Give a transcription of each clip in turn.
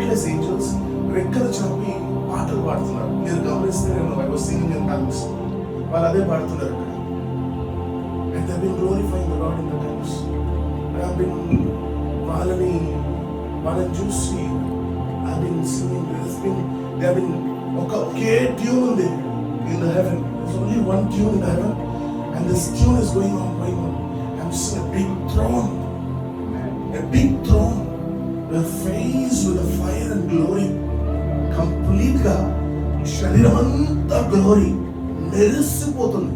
glorious angels రెక్కలు చాపి పాటలు పాడుతున్నారు. మీరు గమనిస్తే నేను I was singing in tongues. వాళ్ళు అదే పాడుతున్నారు అక్కడ. And they have been glorifying the Lord in the tongues. I have been వాళ్ళని చూసి I have been singing. They have been okay tune ఉంది in the heaven. There's only one tune in the heaven, and this tune is going on. I'm seeing a big throne, with face with a fire and glory. Complete గా శరీరం అంతా glory మెరిసిపోతుంది.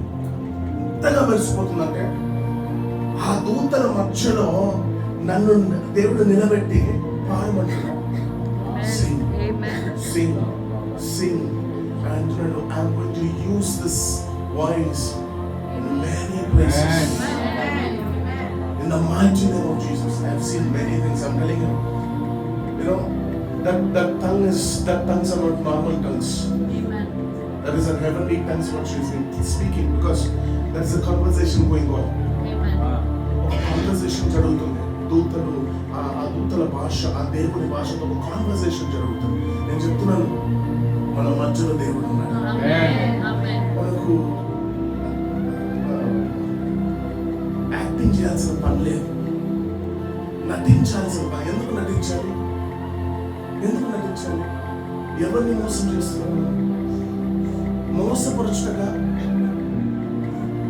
ఎంతగా మెరిసిపోతుందంటే ఆ దూతల మధ్యలో నన్ను దేవుడు నిలబెట్టి పాడమంటున్నాడు. Sing. And I'm going to use this voice in many places. In the mighty name of Jesus. I have seen many things. I'm telling you. You know, that tongues are not normal tongues. That is a heavenly tongues what she's been speaking, because there is a conversation going on. A conversation జరుగుతుంది. దూతలు ఆ దూతల భాష, ఆ దేవుని భాషతో ఒక conversation జరుగుతుంది. నేను చెప్తున్నాను, మన మధ్యలో దేవుడు ఉన్నాడు. మనకు యాక్టింగ్ చేయాల్సిన పని లేదు, నటించాల్సిన పని. ఎందుకు నటించాలి? ఎవరిని మోసం చేస్తున్నాను? మోసపరచుటగా.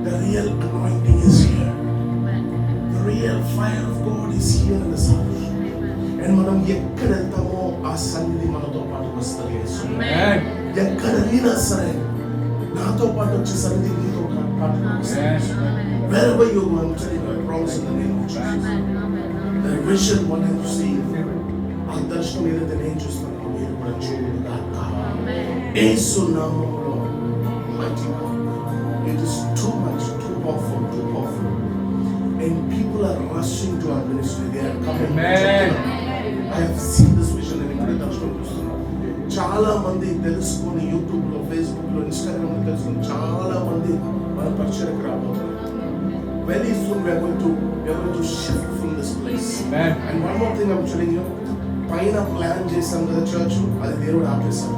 The real anointing is here. The real fire of God is here in this house. And మనం ఎక్కడ వెళ్తామో ఆ సన్నిధి మనతో పాటు వస్తుంది. ఎక్కడైనా సరే నాతో పాటు వచ్చే సన్నిధి నీతో పాటు వస్తుంది. Wherever you go, I'm telling you, I promise in the name of Jesus. The vision what I'm seeing, ఆ దర్శనం ఏదైతే నేను చూస్తున్నానో మీరు కూడా చూడగాక. యేసు నామములో mighty God. It is too much, too powerful. And people are rushing to our ministry. They are coming. I have seen this vision and ఇప్పుడే దర్శనం చూస్తున్నాను. చాలా మంది తెలుసుకొని యూట్యూబ్ లో, ఫేస్బుక్ లో, ఇన్స్టాగ్రామ్ లో తెలుసుకొని చాలా మంది మన పరిచయకు రాబోతున్నారు. Very soon we are going to shift from this place. And one more thing I'm telling you, పైన ప్లాన్ చేసాం కదా చర్చ్, అది దేవుడు ఆపేశాడు.